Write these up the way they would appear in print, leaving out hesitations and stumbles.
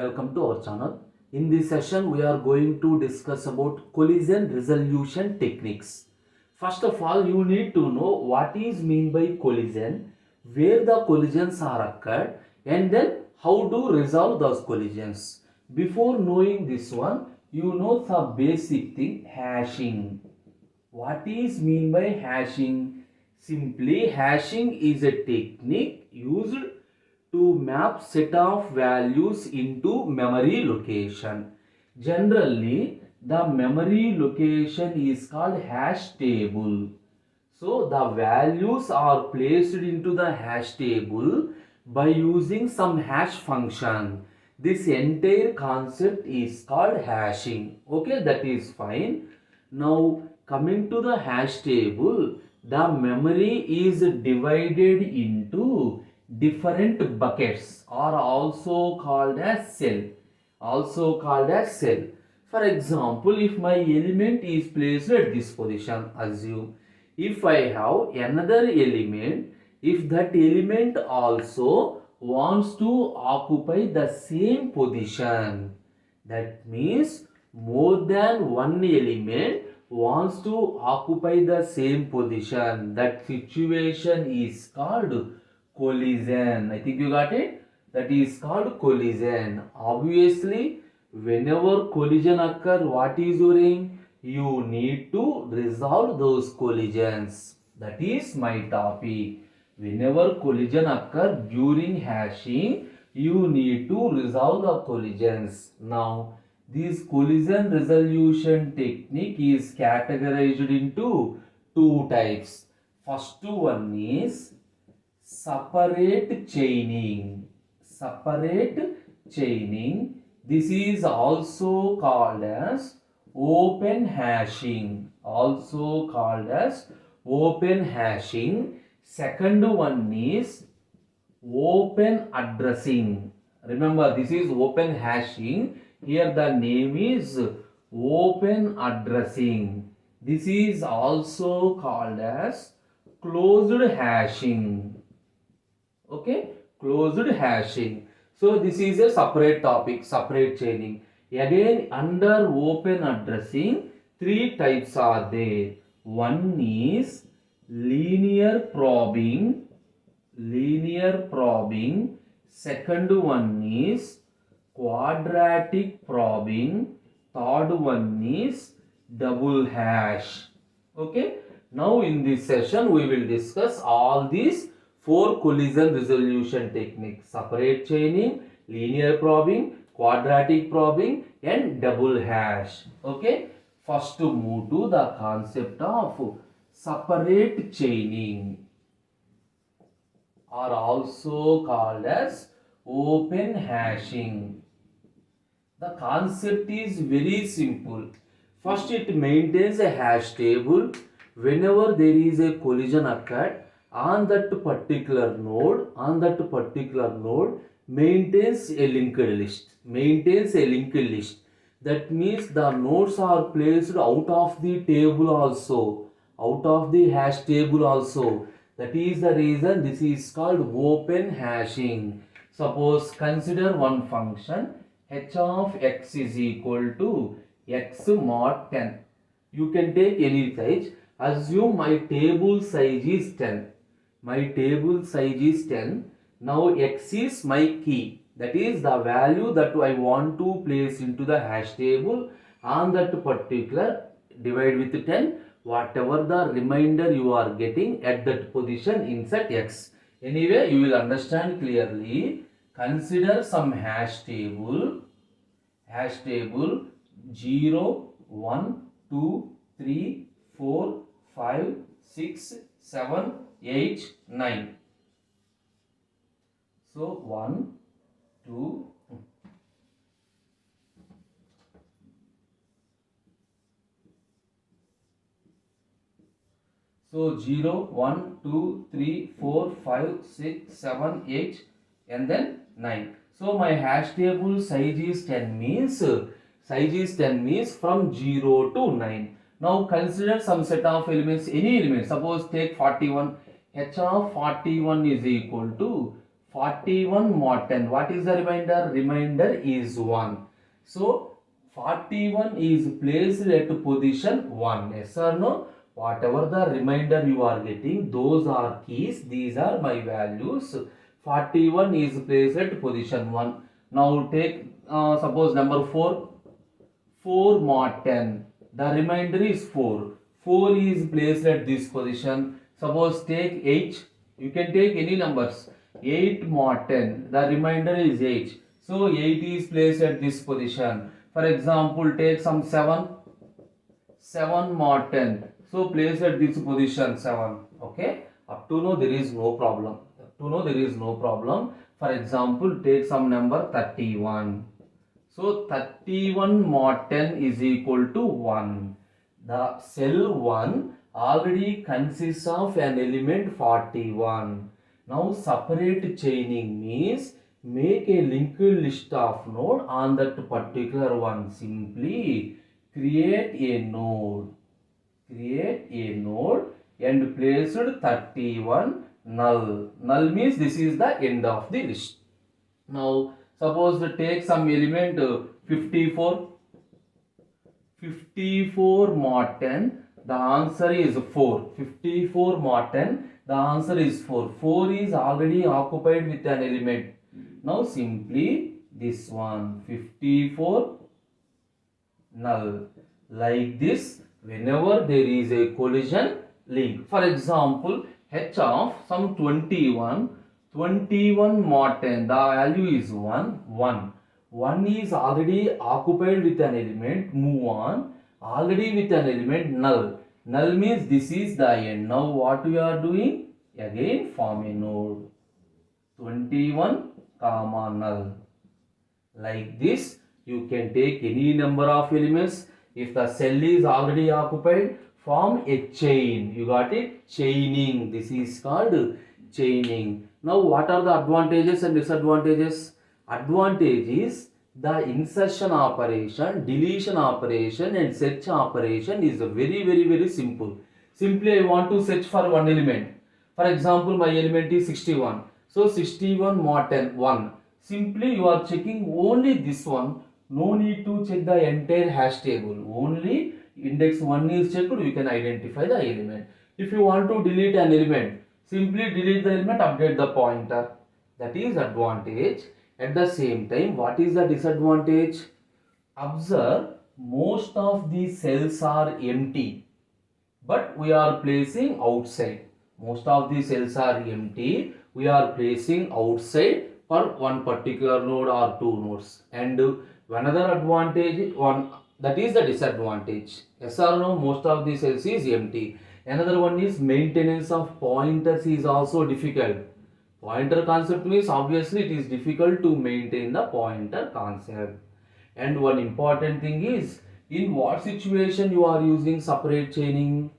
welcome to our channel. In this session, we are going to discuss about collision resolution techniques. First of all, you need to know what is mean by collision, where the collisions are occurred, and then how to resolve those collisions. Before knowing this one, you know some basic thing, hashing. What is mean by hashing? Simply, hashing is a technique used to map set of values into memory location. Generally, the memory location is called hash table. So the values are placed into the hash table by using some hash function. This entire concept is called hashing. Okay, that is fine. Now coming to the hash table, the memory is divided into different buckets are also called as cell. For example, if my element is placed at this position, assume if I have another element, if that element also wants to occupy the same position, that means more than one element wants to occupy the same position, that situation is called collision. I think you got it. That is called collision. Obviously, whenever collision occur, what is your aim? You need to resolve those collisions. That is my topic. Whenever collision occur during hashing, you need to resolve the collisions. Now, this collision resolution technique is categorized into two types. First one is separate chaining. This is also called as open hashing. Second one is open addressing. Remember, this is open hashing. Here the name is open addressing. This is also called as closed hashing. Okay, closed hashing. So this is a separate topic, separate chaining. Again, under open addressing, three types are there. One is linear probing. Second one is quadratic probing. Third one is double hash. Okay. Now in this session, we will discuss all these four collision resolution techniques: separate chaining, linear probing, quadratic probing, and double hash. Okay. First to move to the concept of separate chaining, are also called as open hashing. The concept is very simple. First, it maintains a hash table. Whenever there is a collision occurred on that particular node, maintains a linked list. That means the nodes are placed out of the table also, out of the hash table also. That is the reason this is called open hashing. Suppose consider one function h of x is equal to x mod 10. You can take any size. Assume my table size is 10. Now x is my key. That is the value that I want to place into the hash table. On that particular, divide with 10. Whatever the remainder you are getting at that position, insert x. Anyway, you will understand clearly. Consider some hash table 0, 1, 2, 3, 4, 5, 6, 7, 8, 9. So 1, 2, so 0, 1, 2, 3, 4, 5, 6, 7, 8 and then 9. So my hash table size is 10 means from 0 to 9. Now consider some set of elements, any element. Suppose take 41. H of 41 is equal to 41 mod 10. What is the remainder? Remainder is 1. So 41 is placed at position 1. Yes or no? Whatever the remainder you are getting, those are keys. These are my values. 41 is placed at position 1. Now take suppose number 4. 4 mod 10. The remainder is 4. 4 is placed at this position. Suppose take 8. You can take any numbers. 8 mod 10. The remainder is 8. So 8 is placed at this position. For example, take some 7. 7 mod 10. So place at this position 7. Okay. Up to now there is no problem. Up to now there is no problem. For example, take some number 31. So 31 mod 10 is equal to 1. The cell 1 already consists of an element 41. Now separate chaining means make a linked list of node on that particular one. Simply create a node. Create a node and place 31 null. Null means this is the end of the list. Now suppose take some element 54. 54 mod 10. The answer is 4. 54 mod 10. The answer is 4. 4 is already occupied with an element. Now simply this one 54 null. Like this, whenever there is a collision link. For example, h of some 21. 21 mod 10, the value is 1, 1. 1 is already occupied with an element, move on, already with an element null. Null means this is the end. Now what we are doing? Again form a node. 21 comma null. Like this, you can take any number of elements. If the cell is already occupied, form a chain. You got it? Chaining. This is called chaining. Now what are the advantages and disadvantages? Advantage is the insertion operation, deletion operation and search operation is very simple. Simply I want to search for one element. For example, my element is 61. So 61 mod 10 1. Simply you are checking only this one. No need to check the entire hash table. Only index 1 is checked. You can identify the element. If you want to delete an element, simply delete the element, update the pointer. That is advantage. At the same time, what is the disadvantage? Observe, most of these cells are empty, but we are placing outside. Most of the cells are empty. We are placing outside for one particular node or two nodes. And another advantage, that is the disadvantage. Yes or no? Most of the cells is empty. Another one is maintenance of pointers is also difficult. Pointer concept means obviously it is difficult to maintain the pointer concept. And one important thing is, in what situation you are using separate chaining.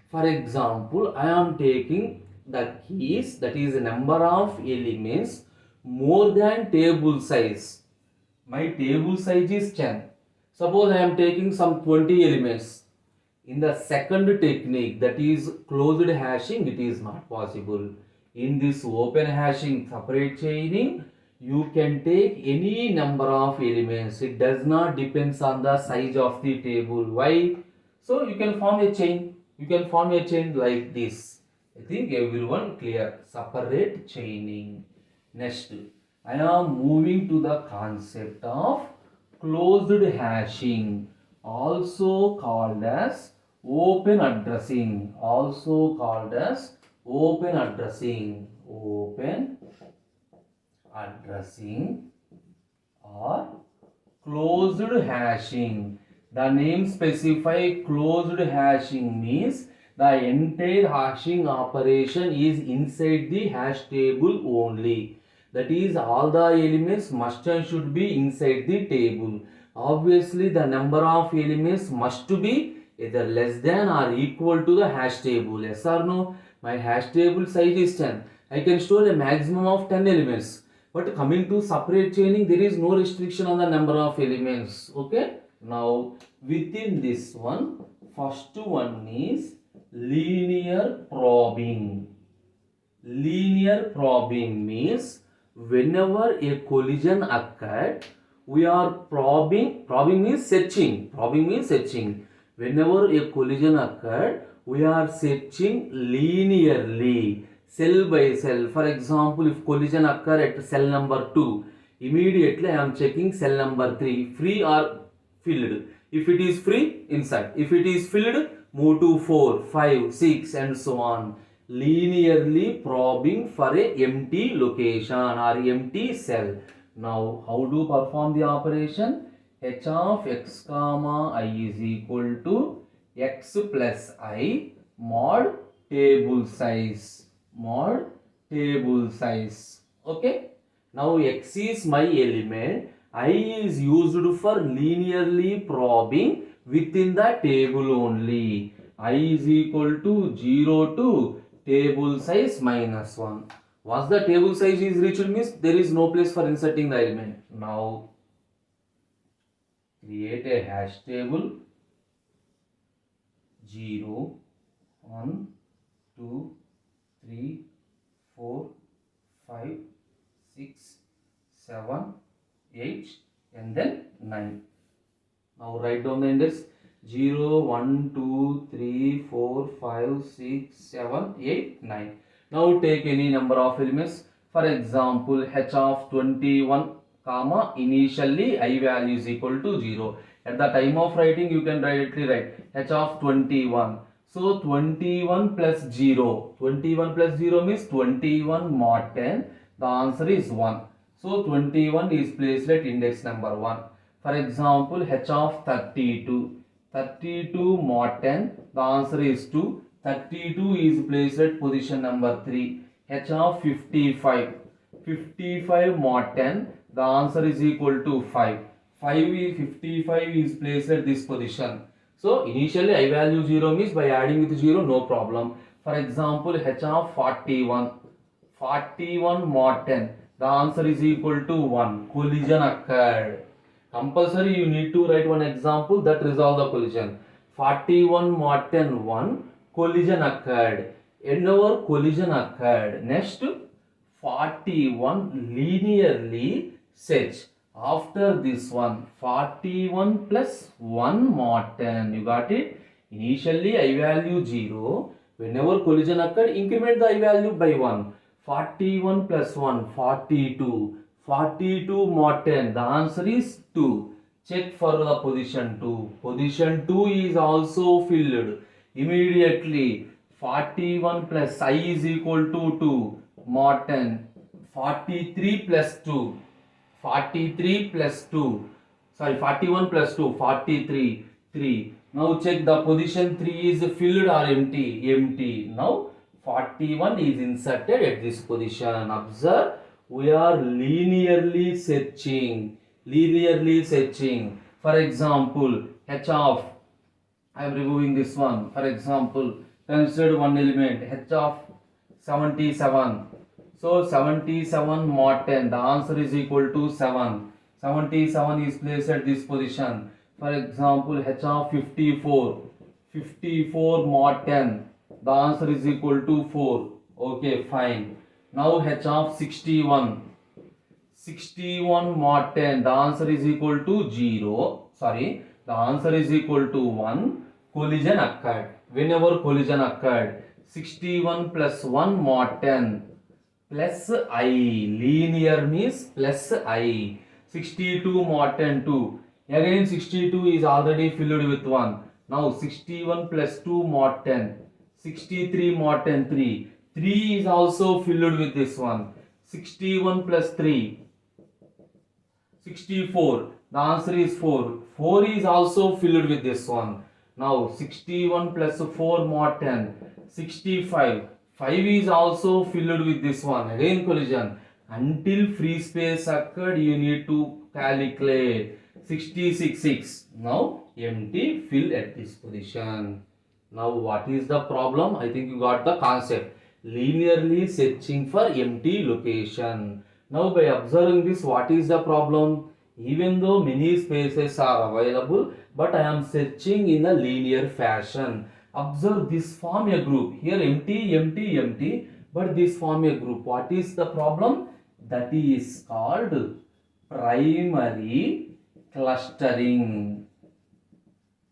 For example, I am taking the keys, that is the number of elements more than table size. My table size is 10. Suppose I am taking some 20 elements. In the second technique, that is closed hashing, it is not possible. In this open hashing, separate chaining, you can take any number of elements. It does not depend on the size of the table. Why? So you can form a chain. You can form a chain like this. I think everyone clear. Separate chaining. Next, I am moving to the concept of closed hashing, also called as open addressing. Also called as open addressing. Open addressing or closed hashing. The name specify closed hashing means the entire hashing operation is inside the hash table only. That is, all the elements must and should be inside the table. Obviously, the number of elements must be either less than or equal to the hash table. Yes or no? My hash table size is 10. I can store a maximum of 10 elements. But coming to separate chaining, there is no restriction on the number of elements. Okay? Now, within this one, first one is linear probing. Linear probing means whenever a collision occurred, we are probing means searching. Whenever a collision occurred, we are searching linearly, cell by cell. For example, if collision occur at cell number 2, immediately I am checking cell number 3, free or filled. If it is free, inside. If it is filled, move to 4, 5, 6 and so on. Linearly probing for a empty location or empty cell. Now, how to perform the operation? H of x comma I is equal to x plus I mod table size. Okay. Now, x is my element. I is used for linearly probing within the table only. I is equal to 0 to table size minus 1. Once the table size is reached means there is no place for inserting the element. Now create a hash table 0, 1, 2, 3, 4, 5, 6, 7, 8 and then 9. Now write down the index 0, 1, 2, 3, 4, 5, 6, 7, 8, 9. Now take any number of elements. For example, h of 21 comma initially I value is equal to 0. At the time of writing you can directly write h of 21. So 21 plus 0. 21 plus 0 means 21 mod 10. The answer is 1. So 21 is placed at index number 1. For example, h of 32. 32 mod 10. The answer is 2. 32 is placed at position number 3. H of 55. 55 mod 10. The answer is equal to 5. 55 is placed at this position. So initially I value 0 means by adding with 0 no problem. For example, h of 41. 41 mod 10. The answer is equal to 1. Collision occurred. Compulsory you need to write one example that resolve the collision. 41 mod 10 1. Collision occurred. Another collision occurred. Next 41 linearly search. After this one 41 plus 1 mod 10. You got it? Initially I value 0. Whenever collision occurred, increment the I value by 1. 41 plus 1 42. 42 mod 10. The answer is 2. Check for the position 2. Position 2 is also filled. Immediately 41 plus I is equal to 2 mod 10. 43 plus 2. 43 plus 2. Sorry, 41 plus 2. 43. 3. Now check the position 3 is filled or empty. Empty. Now 41 is inserted at this position. Observe, we are linearly searching. For example, h of, I am removing this one. For example, consider one element h of 77. So 77 mod 10. The answer is equal to 7. 77 is placed at this position. For example, h of 54. 54 mod 10. The answer is equal to 4. Okay, fine. Now h of 61. 61 mod 10. The answer is equal to 0. Sorry. The answer is equal to 1. Collision occurred. Whenever collision occurred. 61 plus 1 mod 10. Plus I. Linear means plus I. 62 mod 10 2. Again 62 is already filled with 1. Now 61 plus 2 mod 10. 63 mod 10 3. 3 is also filled with this one. 61 plus 3. 64. The answer is 4. 4 is also filled with this one. Now 61 plus 4 mod 10. 65. 5 is also filled with this one. Again collision. Until free space occurred, you need to calculate. 66 6. Now empty, fill at this position. Now what is the problem? I think you got the concept. Linearly searching for empty location. Now by observing this, what is the problem? Even though many spaces are available, but I am searching in a linear fashion. Observe this form a group. Here empty, empty, empty, but this form a group. What is the problem? That is called primary clustering.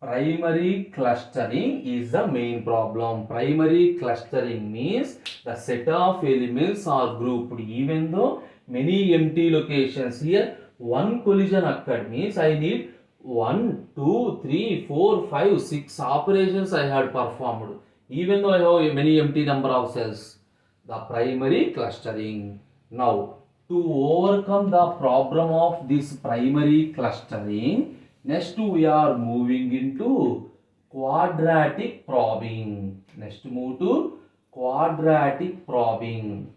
Primary clustering is the main problem. Primary clustering means the set of elements are grouped even though many empty locations. Here one collision occurred means I need 1, 2, 3, 4, 5, 6 operations I had performed even though I have many empty number of cells. The primary clustering. Now to overcome the problem of this primary clustering, next we are moving into quadratic probing. Next move to quadratic probing.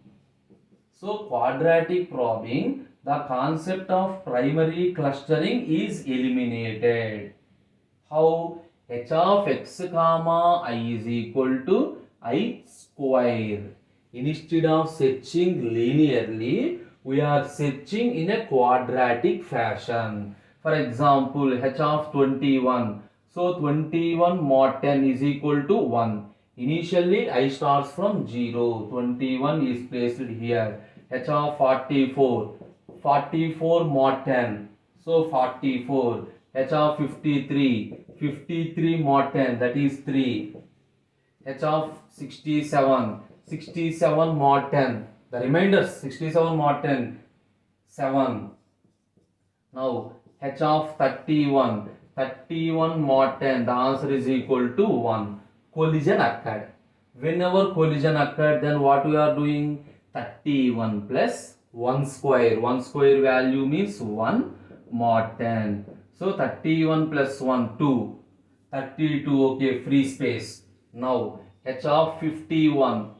So quadratic probing, the concept of primary clustering is eliminated. How? H of x comma I is equal to I square. Instead of searching linearly, we are searching in a quadratic fashion. For example, h of 21. So 21 mod 10 is equal to 1. Initially, I starts from 0. 21 is placed here. H of 44. 44 mod 10. So 44. H of 53. 53 mod 10, that is 3. H of 67. 67 mod 10. The remainders 67 mod 10. 7. Now H of 31. 31 mod 10. The answer is equal to 1. Collision occurred. Whenever collision occurred, then what we are doing? 31 plus 1 square. 1 square value means 1 mod 10. So 31 plus 1, 2. 32, okay, free space. Now H of 51.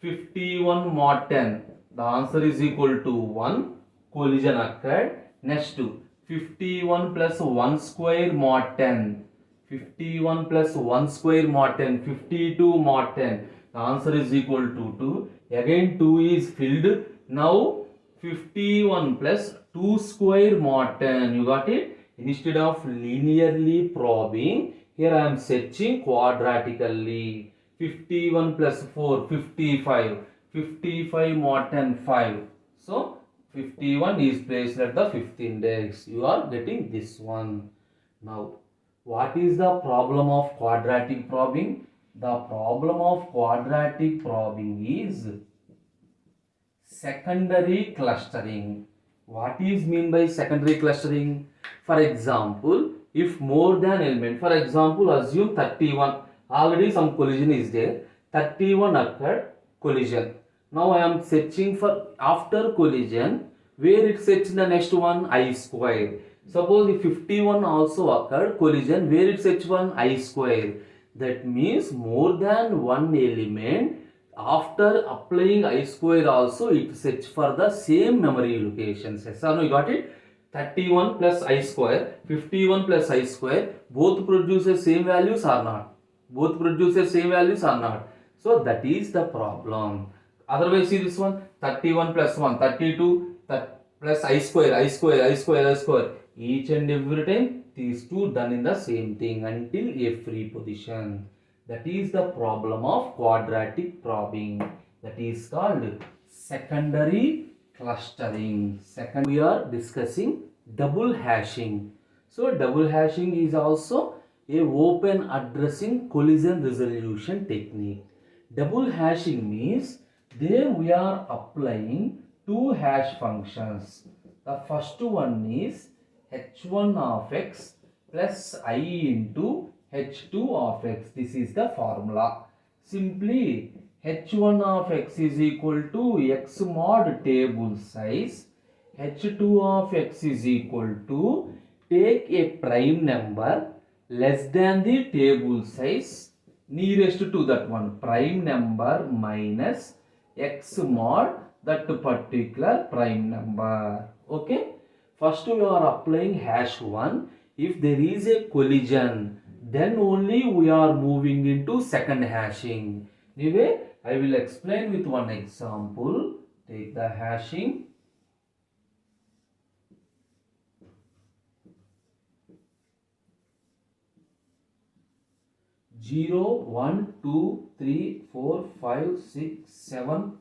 51 mod 10. The answer is equal to 1. Collision occurred. Next 51 plus 1 square mod 10. 51 plus 1 square mod 10. 52 mod 10. The answer is equal to 2. Again 2 is filled. Now 51 plus 2 square mod 10. You got it? Instead of linearly probing, here I am searching quadratically. 51 plus 4, 55. 55 mod 10, 5. So 51 is placed at the 5th index. You are getting this one. Now, what is the problem of quadratic probing? The problem of quadratic probing is secondary clustering. What is mean by secondary clustering? For example, if more than element, for example, assume 31, already some collision is there, 31 occurred collision. Now I am searching for after collision, where it sets the next one, I square. Suppose if 51 also occurred collision, where it sets one, I square. That means more than one element, after applying I square also it sets for the same memory locations. Yes or no, you got it? 31 plus I square, 51 plus I square, both produces same values or not? Both produces same values or not? So that is the problem. Otherwise see this one, 31 plus 1, 32 plus I square, I square, I square, I square. Each and every time these two done in the same thing until a free position. That is the problem of quadratic probing. That is called secondary clustering. Second, we are discussing double hashing. So double hashing is also a open addressing collision resolution technique. Double hashing means there we are applying two hash functions. The first one is h1 of x plus I into h2 of x. This is the formula. Simply h1 of x is equal to x mod table size. h2 of x is equal to take a prime number less than the table size nearest to that one, prime number minus x mod that particular prime number. Okay. First we are applying hash 1. If there is a collision, then only we are moving into second hashing. Anyway, I will explain with one example. Take the hashing. Zero, 1, 2, 3, 4, 5, 6, 7,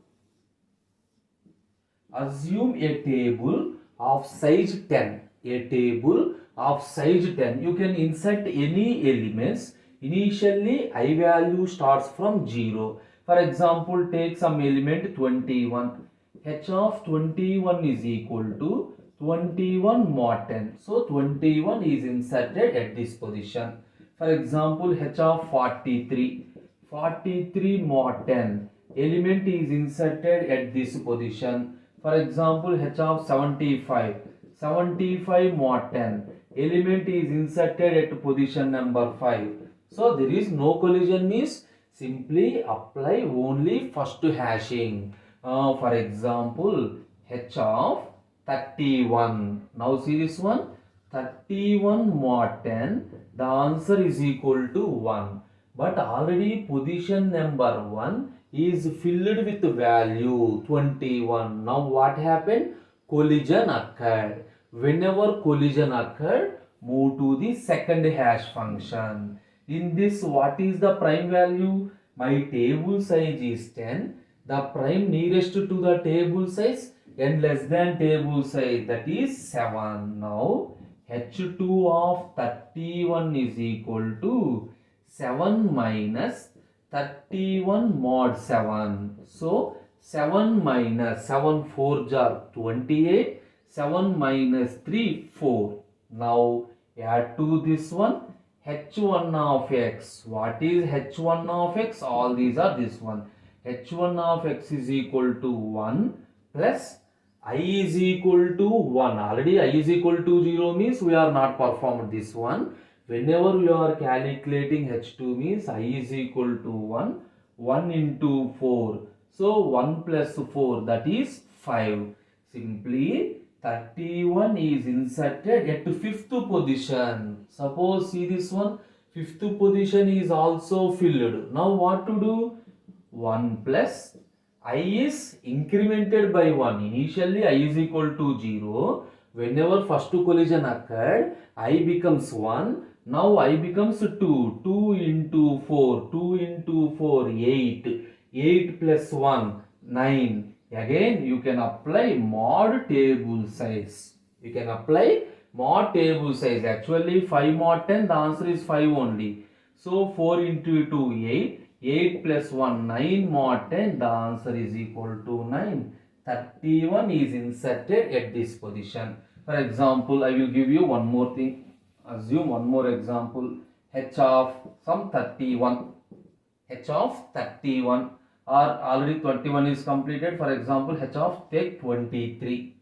Assume a table of size 10. A table of size 10. You can insert any elements. Initially, I value starts from 0. For example, take some element 21. H of 21 is equal to 21 mod 10. So, 21 is inserted at this position. For example, H of 43. 43 mod 10 element is inserted at this position. For example, H of 75. 75 mod 10 element is inserted at position number 5. So there is no collision means simply apply only first hashing. For example, H of 31. Now see this one. 31 mod 10. The answer is equal to 1. But already position number 1 is filled with value 21. Now what happened? Collision occurred. Whenever collision occurred, move to the second hash function. In this, what is the prime value? My table size is 10. The prime nearest to the table size and less than table size, that is 7. Now H2 of 31 is equal to 7 minus 31 mod 7. So 7 minus 7 4 jar 28. 7 minus 3 4. Now add to this one h1 of x. What is h1 of x? All these are this one. h1 of x is equal to 1 plus I is equal to 1. Already I is equal to 0 means we are not performed this one. Whenever you are calculating h2 means I is equal to 1. 1 into 4. So 1 plus 4, that is 5. Simply 31 is inserted at 5th position. Suppose see this one. 5th position is also filled. Now what to do? 1 plus I is incremented by 1. Initially I is equal to 0. Whenever first collision occurred, I becomes 1. Now I becomes 2. 2 into 4. 2 into 4, 8. 8 plus 1, 9. Again you can apply mod table size. You can apply mod table size. Actually 5 mod 10, the answer is 5 only. So 4 into 2, 8. 8 plus 1, 9 mod 10, the answer is equal to 9. 31 is inserted at this position. For example, I will give you one more thing. Assume one more example. H of some 31. H of 31 or already 21 is completed. For example, H of take 23.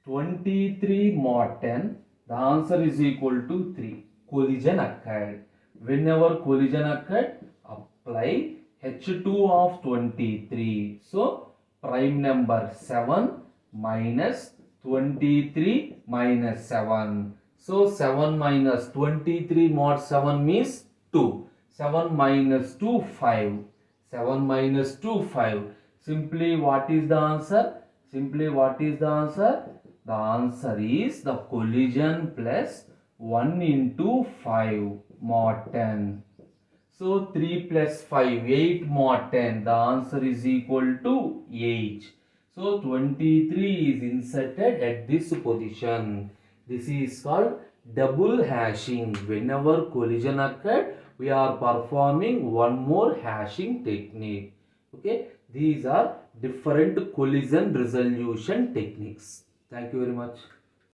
23 mod 10, the answer is equal to 3. Collision occurred. Whenever collision occurred, apply H2 of 23. So, prime number 7 minus 23 minus 7. So, 7 minus 23 mod 7 means 2. 7 minus 2, 5. 7 minus 2, 5. Simply what is the answer? Simply what is the answer? The answer is the collision plus 1 into 5 mod 10. So 3 plus 5, 8 mod 10. The answer is equal to 8. So 23 is inserted at this position. This is called double hashing. Whenever collision occurred, we are performing one more hashing technique. Okay, these are different collision resolution techniques. Thank you very much.